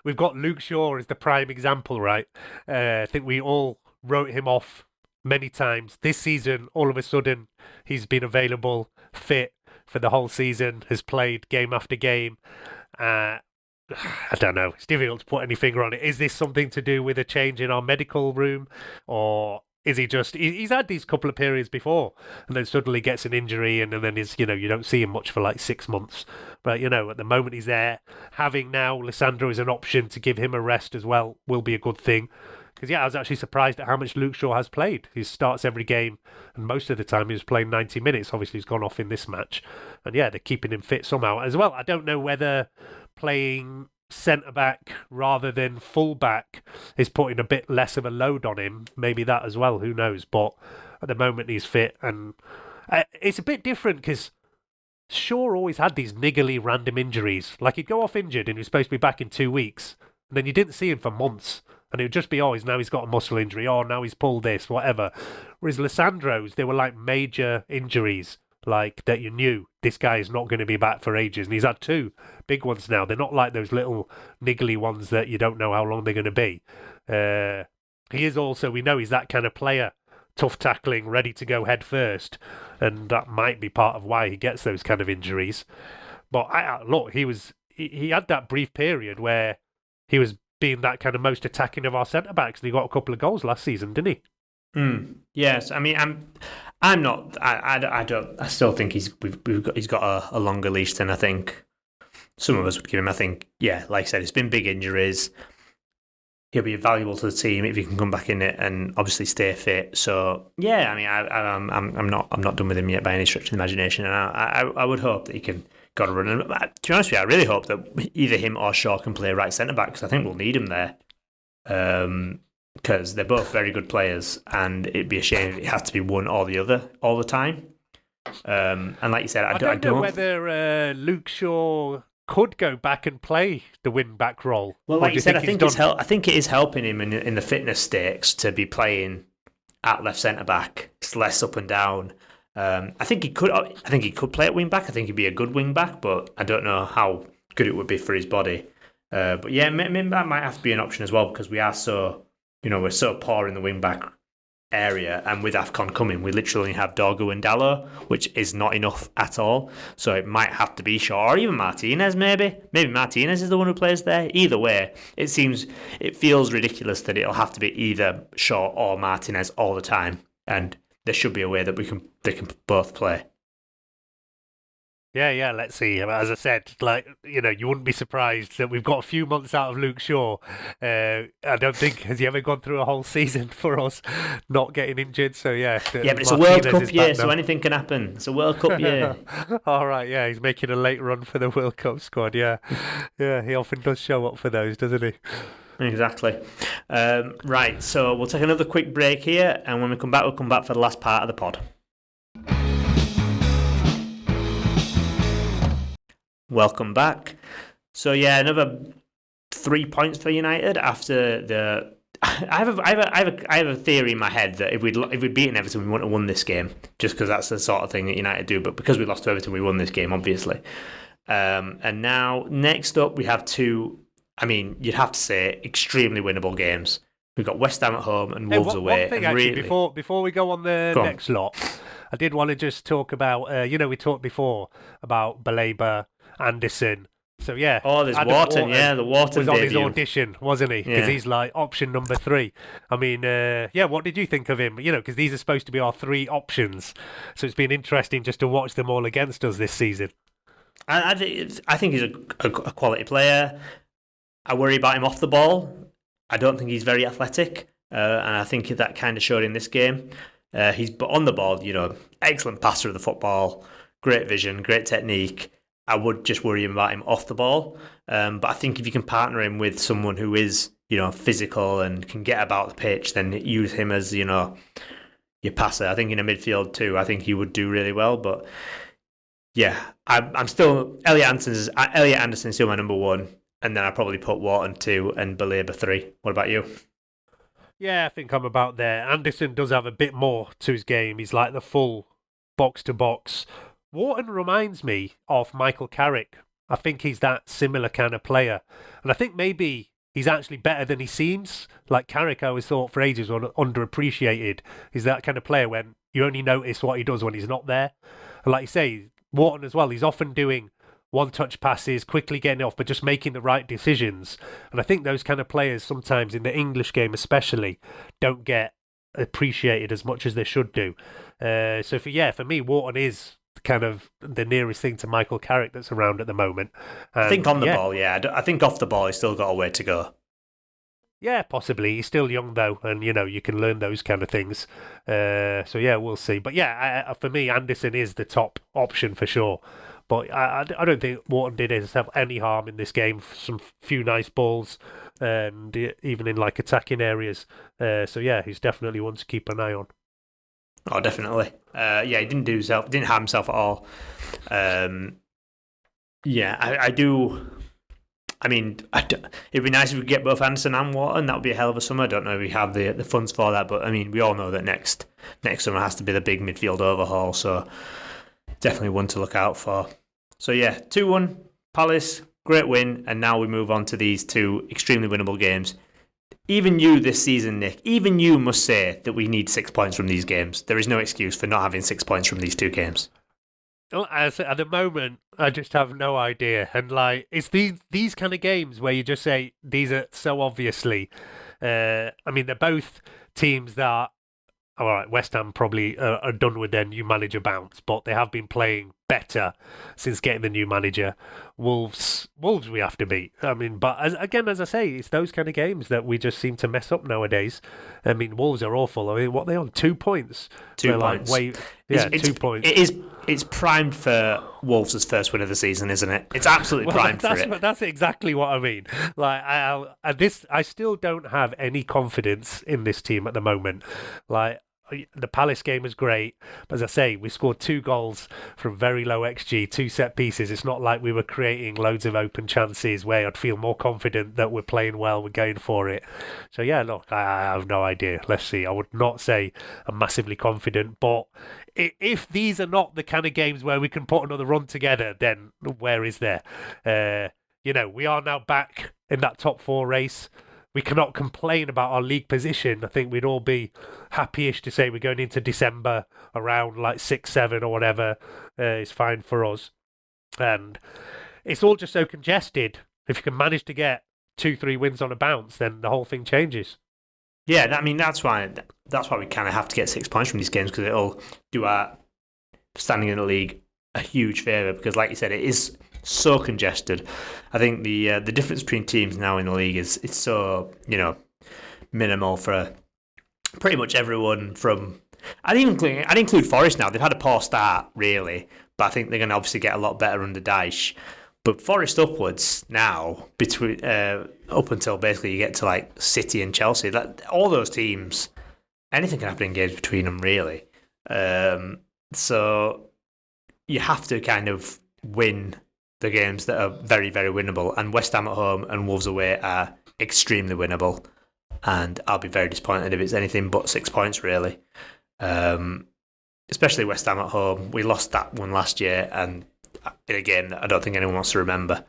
we've got Luke Shaw as the prime example, right? I think we all wrote him off many times. This season, all of a sudden, he's been available, fit for the whole season, has played game after game. I don't know. It's difficult to put any finger on it. Is this something to do with a change in our medical room? Or is he just... He's had these couple of periods before, and then suddenly gets an injury, and then you don't see him much for like 6 months. But, at the moment he's there. Having now Lisandro as an option to give him a rest as well will be a good thing. Because, I was actually surprised at how much Luke Shaw has played. He starts every game, and most of the time he was playing 90 minutes. Obviously, he's gone off in this match. And, they're keeping him fit somehow. As well, I don't know whether playing centre-back rather than full-back is putting a bit less of a load on him. Maybe that as well, who knows. But at the moment, he's fit. And it's a bit different because Shaw always had these niggly random injuries. Like, he'd go off injured and he was supposed to be back in 2 weeks. And then you didn't see him for months. And it would just be, now he's got a muscle injury, now he's pulled this, whatever. Whereas Lissandro's, they were like major injuries, like that you knew this guy is not going to be back for ages. And he's had 2 big ones now. They're not like those little niggly ones that you don't know how long they're going to be. He is also, we know he's that kind of player, tough tackling, ready to go head first. And that might be part of why he gets those kind of injuries. But look, he had that brief period where he was being that kind of most attacking of our centre backs, and he got a couple of goals last season, didn't he? Yes, I mean, I'm not. I don't. I still think he's got a longer leash than I think some of us would give him. I think, yeah, like I said, it's been big injuries. He'll be valuable to the team if he can come back in it and obviously stay fit. So yeah, I mean, I'm not done with him yet by any stretch of the imagination, and I would hope that he can go on a run. And to be honest with you, I really hope that either him or Shaw can play right centre back, because I think we'll need him there. Because they're both very good players, and it'd be a shame if it had to be one or the other all the time. And like you said, I don't know whether Luke Shaw could go back and play the win-back role. Well, like you said, I think it is helping him in the fitness stakes to be playing at left centre back. It's less up and down. I think he could play at wing back. I think he'd be a good wing back, but I don't know how good it would be for his body. But yeah, that might have to be an option as well, because we are we're so poor in the wing back area, and with AFCON coming, we literally have Dorgu and Dallo, which is not enough at all. So it might have to be Shaw or even Martinez, maybe. Maybe Martinez is the one who plays there. Either way, it feels ridiculous that it'll have to be either Shaw or Martinez all the time, and there should be a way that they can both play. Yeah, let's see. As I said, you wouldn't be surprised that we've got a few months out of Luke Shaw. I don't think, has he ever gone through a whole season for us not getting injured? So yeah. Yeah, but it's a World Cup year, so anything can happen. It's a World Cup year. All right, yeah, he's making a late run for the World Cup squad, yeah. Yeah, he often does show up for those, doesn't he? Exactly. Right, so we'll take another quick break here, and when we come back, we'll come back for the last part of the pod. Welcome back. So yeah, another 3 points for United after the. I have a theory in my head that if we'd beaten Everton, we wouldn't have won this game, just because that's the sort of thing that United do. But because we lost to Everton, we won this game, obviously. And now next up, we have 2. I mean, you'd have to say extremely winnable games. We've got West Ham at home and Wolves away. One thing, actually, before we go on the next lot, I did want to just talk about. We talked before about Baleba, Anderson. So yeah. Oh, there's Wharton. Yeah, the Wharton was on his audition, wasn't he? Because he's like option number 3. I mean, what did you think of him? Because these are supposed to be our 3 options. So it's been interesting just to watch them all against us this season. I think he's a quality player. I worry about him off the ball. I don't think he's very athletic, and I think that kind of showed in this game. He's on the ball, excellent passer of the football, great vision, great technique. I would just worry about him off the ball. But I think if you can partner him with someone who is, physical and can get about the pitch, then use him as, your passer. I think in a midfield too, I think he would do really well. But yeah, I'm still Elliot Anderson is still my number 1. And then I probably put Wharton 2 and Baleba 3. What about you? Yeah, I think I'm about there. Anderson does have a bit more to his game. He's like the full box-to-box. Wharton reminds me of Michael Carrick. I think he's that similar kind of player. And I think maybe he's actually better than he seems. Like Carrick, I always thought for ages was underappreciated. He's that kind of player when you only notice what he does when he's not there. And like you say, Wharton as well, he's often doing one-touch passes, quickly getting off, but just making the right decisions. And I think those kind of players sometimes in the English game especially don't get appreciated as much as they should do. So for me, Wharton is kind of the nearest thing to Michael Carrick that's around at the moment. I think on the ball, yeah. I think off the ball, he's still got a way to go. Yeah, possibly. He's still young, though, and, you can learn those kind of things. So, yeah, we'll see. But, yeah, for me, Anderson is the top option for sure. But I don't think Wharton did himself any harm in this game. Some few nice balls, and even in, attacking areas. So, yeah, he's definitely one to keep an eye on. Oh, definitely. He didn't harm himself at all. I do. I mean, it'd be nice if we could get both Anderson and Wharton. That would be a hell of a summer. I don't know if we have the funds for that, but I mean, we all know that next summer has to be the big midfield overhaul. So definitely one to look out for. So yeah, 2-1 Palace, great win, and now we move on to these two extremely winnable games. Even you this season, Nick, even you must say that we need 6 points from these games. There is no excuse for not having 6 points from these two games. Well, at the moment, I just have no idea. And like, it's these kind of games where you just say these are so obviously. I mean, they're both teams that. All right, West Ham probably are done with their new manager bounce, but they have been playing better since getting the new manager. Wolves, we have to beat. I mean, but as I say, it's those kind of games that we just seem to mess up nowadays. I mean, Wolves are awful. I mean, what are they on? 2 points. 2 points. Like, 2 points. It's primed for Wolves' first win of the season, isn't it? It's absolutely primed for it. That's exactly what I mean. Like, I still don't have any confidence in this team at the moment. Like, the Palace game was great, but as I say, we scored 2 goals from very low XG, 2 set pieces. It's not like we were creating loads of open chances where I'd feel more confident that we're playing well, we're going for it. So yeah, look, I have no idea. Let's see. I would not say I'm massively confident, but if these are not the kind of games where we can put another run together, then where is there? We are now back in that top 4 race. We cannot complain about our league position. I think we'd all be happy-ish to say we're going into December around like 6, 7 or whatever. Is fine for us. And it's all just so congested. If you can manage to get 2, 3 wins on a bounce, then the whole thing changes. Yeah, I mean, that's why we kind of have to get 6 points from these games, because it'll do our standing in the league a huge favour, because like you said, it is so congested. I think the difference between teams now in the league is it's so minimal for pretty much everyone. From I'd include Forest now. They've had a poor start really, but I think they're going to obviously get a lot better under Dyche. But Forest upwards now, between up until basically you get to like City and Chelsea, all those teams, anything can happen in games between them really. So you have to kind of win the games that are very, very winnable, and West Ham at home and Wolves away are extremely winnable, and I'll be very disappointed if it's anything but 6 points, really. Especially West Ham at home. We lost that one last year, and in a game that I don't think anyone wants to remember.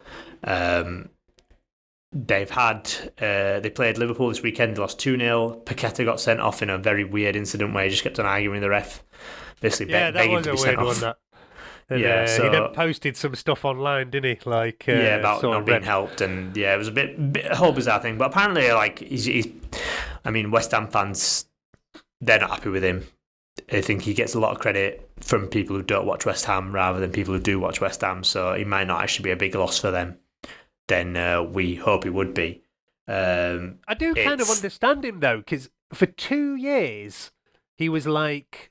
They played Liverpool this weekend, lost 2-0. Paqueta got sent off in a very weird incident where he just kept on arguing with the ref, basically begging to be sent off. That. And, so, he then posted some stuff online, didn't he? Like about not being helped, and it was a whole bizarre thing. But apparently, like I mean, West Ham fans, they're not happy with him. I think he gets a lot of credit from people who don't watch West Ham rather than people who do watch West Ham. So he might not actually be a big loss for them than we hope he would be. I do kind of understand him though, because for 2 years he was like,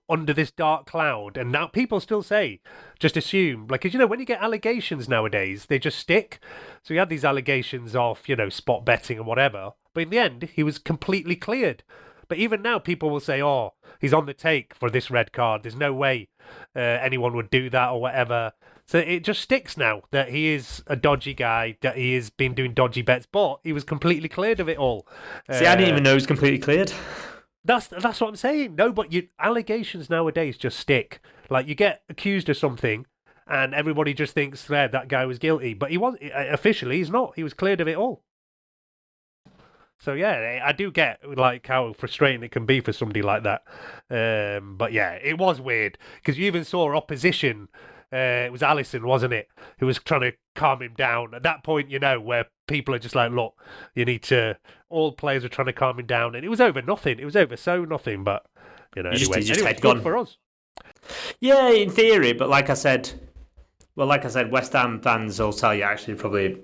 under this dark cloud, and now people still say, just assume, like, because when you get allegations nowadays, they just stick. So he had these allegations of, spot betting and whatever, but in the end, he was completely cleared. But even now, people will say, oh, he's on the take for this red card. There's no way anyone would do that or whatever. So it just sticks now that he is a dodgy guy, that he has been doing dodgy bets, but he was completely cleared of it all. See, I didn't even know he was completely cleared. That's what I'm saying. No, but allegations nowadays just stick. Like, you get accused of something, and everybody just thinks that guy was guilty. But he was officially. He's not. He was cleared of it all. So yeah, I do get like how frustrating it can be for somebody like that. But yeah, it was weird because you even saw opposition. It was Allison, wasn't it, who was trying to calm him down. At that point, where people are just like, look, you need to... All players are trying to calm him down. And it was over nothing. It was over so nothing, but, anyway, it's good for us. Yeah, in theory, but like I said, West Ham fans will tell you actually probably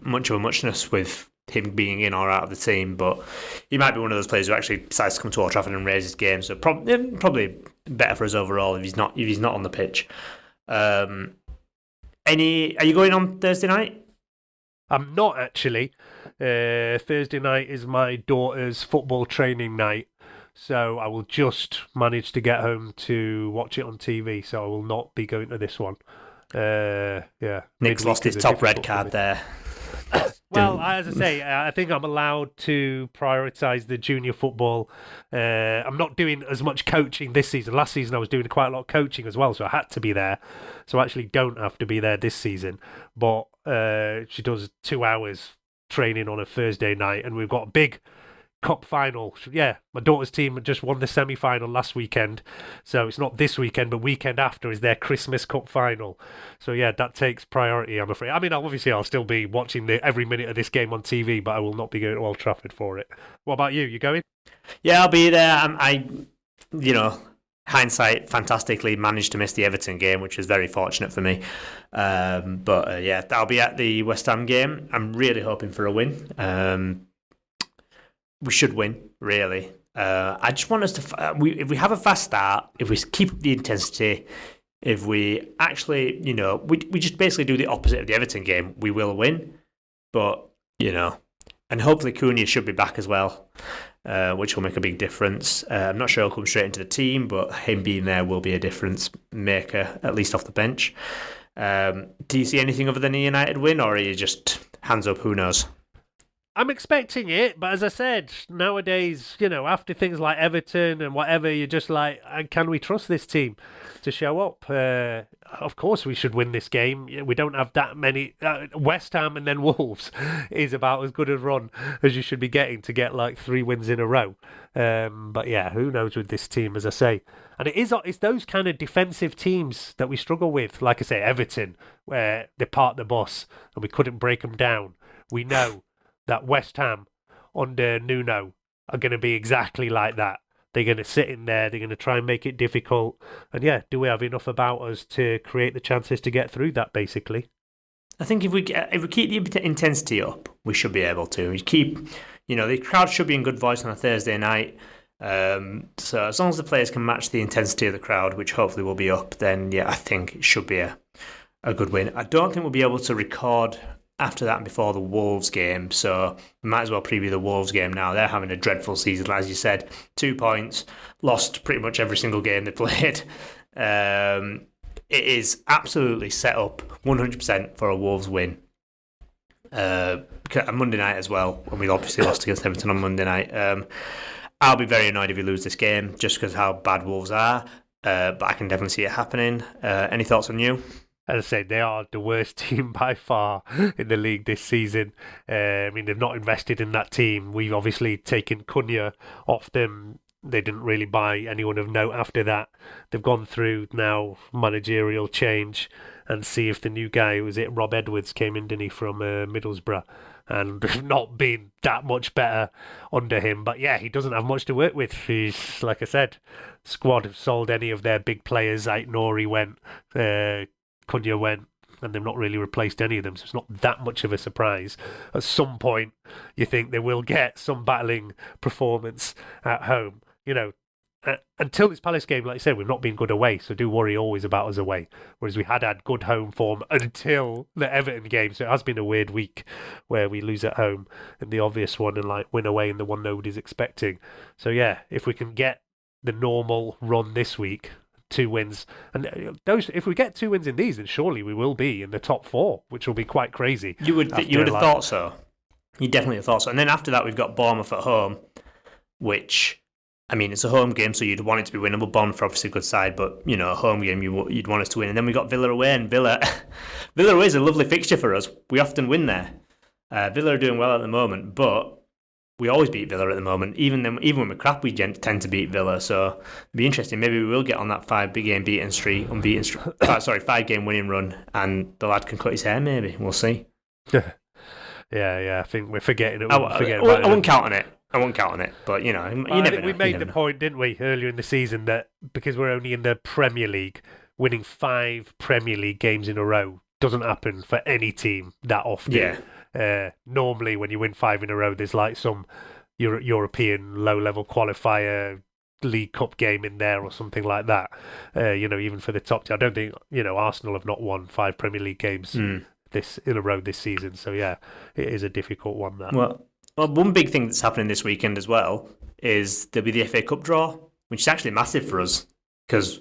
much of a muchness with him being in or out of the team, but he might be one of those players who actually decides to come to Old Trafford and raise his game. So probably better for us overall if he's not on the pitch. Are you going on Thursday night? I'm not actually. Thursday night is my daughter's football training night, so I will just manage to get home to watch it on TV. So I will not be going to this one. Yeah. Nick's lost his top red card there. Well, as I say, I think I'm allowed to prioritise the junior football. I'm not doing as much coaching this season. Last season I was doing quite a lot of coaching as well, so I had to be there. So I actually don't have to be there this season. But she does 2 hours training on a Thursday night, and we've got a big cup final. Yeah, my daughter's team just won the semi-final last weekend, so it's not this weekend, but weekend after is their Christmas Cup final. So yeah, that takes priority, I'm afraid. I mean, obviously I'll still be watching every minute of this game on TV, but I will not be going to Old Trafford for it. What about you? You going? Yeah, I'll be there. Hindsight, fantastically managed to miss the Everton game, which was very fortunate for me. But I'll be at the West Ham game. I'm really hoping for a win. We should win, really. I just want us to... if we have a fast start, if we keep up the intensity, if we actually, we just basically do the opposite of the Everton game, we will win. But, and hopefully Cunha should be back as well, which will make a big difference. I'm not sure he'll come straight into the team, but him being there will be a difference maker, at least off the bench. Do you see anything other than a United win, or are you just hands up, who knows? I'm expecting it, but as I said, nowadays, after things like Everton and whatever, you're just like, can we trust this team to show up? Of course we should win this game. We don't have that many. West Ham and then Wolves is about as good a run as you should be getting to get like 3 wins in a row. But yeah, who knows with this team, as I say. And it's those kind of defensive teams that we struggle with. Like I say, Everton, where they part the bus and we couldn't break them down. We know that West Ham under Nuno are going to be exactly like that. They're going to sit in there, they're going to try and make it difficult. And yeah, do we have enough about us to create the chances to get through that, basically? I think if we keep the intensity up, we should be able to. We keep, the crowd should be in good voice on a Thursday night. So as long as the players can match the intensity of the crowd, which hopefully will be up, then yeah, I think it should be a good win. I don't think we'll be able to record after that and before the Wolves game, so we might as well preview the Wolves game now. They're having a dreadful season, as you said. 2 points, lost pretty much every single game they played. It is absolutely set up 100% for a Wolves win. On Monday night as well, when we obviously lost against Everton on Monday night. I'll be very annoyed if we lose this game, just because how bad Wolves are, but I can definitely see it happening. Any thoughts on you? As I say, they are the worst team by far in the league this season. They've not invested in that team. We've obviously taken Cunha off them. They didn't really buy anyone of note after that. They've gone through now managerial change and see if the new guy, was it Rob Edwards, came in, didn't he, from Middlesbrough, and not been that much better under him. But yeah, he doesn't have much to work with. He's, like I said, squad have sold any of their big players. Nori went, Cunha went, and they've not really replaced any of them, so it's not that much of a surprise. At some point, you think they will get some battling performance at home. Until this Palace game, like I said, we've not been good away, so do worry always about us away. Whereas we had good home form until the Everton game, so it has been a weird week where we lose at home in the obvious one and win away in the one nobody's expecting. So yeah, if we can get the normal run this week, 2 wins, and if we get 2 wins in these, then surely we will be in the top 4, which will be quite crazy. You would have thought so. You definitely have thought so. And then after that, we've got Bournemouth at home, which, it's a home game, so you'd want it to be winnable. Bournemouth are obviously a good side, but a home game you'd want us to win. And then we got Villa away, and Villa away is a lovely fixture for us. We often win there. Villa are doing well at the moment, but we always beat Villa at the moment. Even when we're crap, we tend to beat Villa. So it'd be interesting. Maybe we will get on that 5-game unbeaten streak. 5-game winning run, and the lad can cut his hair. Maybe we'll see. Yeah. I think we're forgetting it. I won't count on it. But you never know. We made the point, didn't we, earlier in the season, that because we're only in the Premier League, winning 5 Premier League games in a row doesn't happen for any team that often. Yeah. Normally, when you win 5 in a row, there's some European low-level qualifier League Cup game in there or something like that. Even for the top team, I don't think Arsenal have not won 5 Premier League games this in a row this season. So yeah, it is a difficult one. That well, one big thing that's happening this weekend as well is there'll be the FA Cup draw, which is actually massive for us because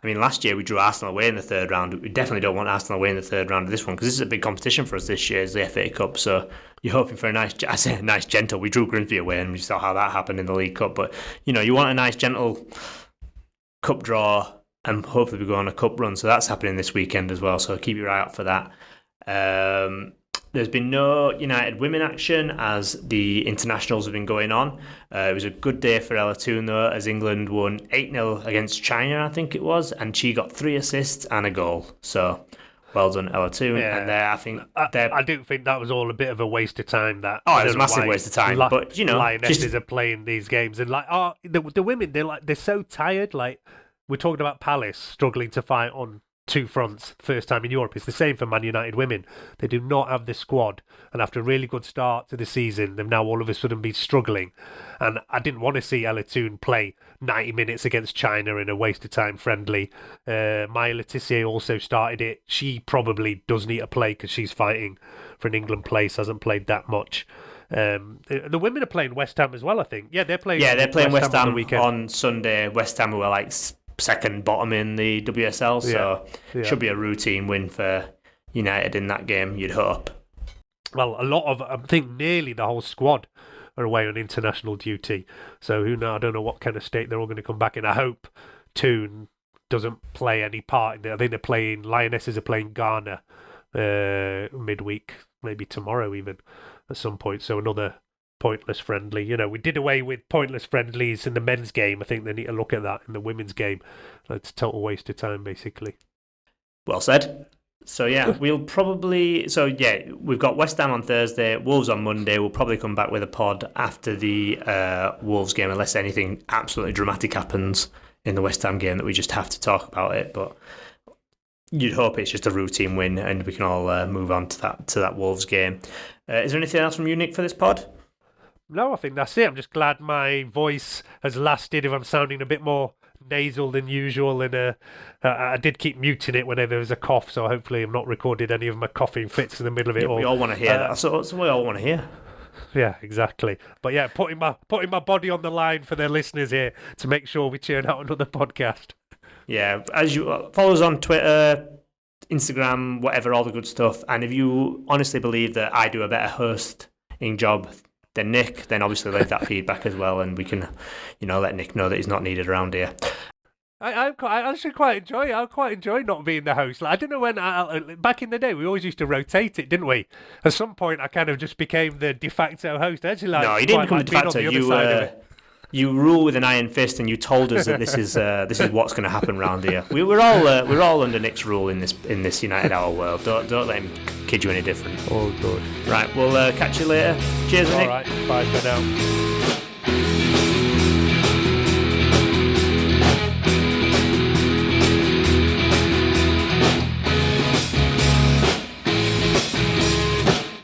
I mean, last year we drew Arsenal away in the third round. We definitely don't want Arsenal away in the third round of this one because this is a big competition for us this year, is the FA Cup. So you're hoping for a nice gentle. We drew Grimsby away and we saw how that happened in the League Cup. But, you want a nice gentle cup draw and hopefully we go on a cup run. So that's happening this weekend as well. So keep your eye out for that. There's been no United women action as the internationals have been going on. It was a good day for Ella Toon though, as England won 8-0 against China, I think it was, and she got 3 assists and a goal. So well done, Ella Toon. Yeah. And I do think that was all a bit of a waste of time. It was a massive waste of time. But Lionesses are playing these games, and the women, they're so tired. Like we're talking about Palace struggling to fight on 2 fronts, first time in Europe. It's the same for Man United women. They do not have the squad, and after a really good start to the season, they've now all of a sudden been struggling. And I didn't want to see Ella Toon play 90 minutes against China in a waste of time friendly. Maya Letitia also started it. She probably does need to play because she's fighting for an England place, hasn't played that much. The women are playing West Ham as well, I think. Yeah, they're playing West Ham on the weekend. On Sunday. West Ham were like second bottom in the WSL, so should be a routine win for United in that game, you'd hope. Well, I think nearly the whole squad are away on international duty, so who knows? I don't know what kind of state they're all going to come back in. I hope Toon doesn't play any part. I think Lionesses are playing Ghana midweek, maybe tomorrow even at some point, so another pointless friendly. We did away with pointless friendlies in the men's game. I think they need to look at that in the women's game. It's a total waste of time, basically. Well said. So we've got West Ham on Thursday, Wolves on Monday. We'll probably come back with a pod after the Wolves game, unless anything absolutely dramatic happens in the West Ham game that we just have to talk about it. But you'd hope it's just a routine win and we can all move on to that Wolves game. Is there anything else from you, Nick, for this pod? No, I think that's it. I'm just glad my voice has lasted. If I'm sounding a bit more nasal than usual, and I did keep muting it whenever there was a cough, so hopefully I've not recorded any of my coughing fits in the middle of it. We all want to hear that. That's what we all want to hear. Yeah, exactly. But yeah, putting my body on the line for their listeners here to make sure we churn out another podcast. Yeah, as you follow us on Twitter, Instagram, whatever, all the good stuff. And if you honestly believe that I do a better hosting job than Nick, then obviously leave that feedback as well, and we can, let Nick know that he's not needed around here. I actually quite enjoy not being the host. Like, I don't know when, back in the day, we always used to rotate it, didn't we? At some point, I kind of just became the de facto host. No, you didn't become de facto. You rule with an iron fist, and you told us that this is what's going to happen around here. We're all under Nick's rule in this United Hour world. Don't let him kid you any different. Oh, good. Right, we'll catch you later. Cheers, Nick. All right, bye for now.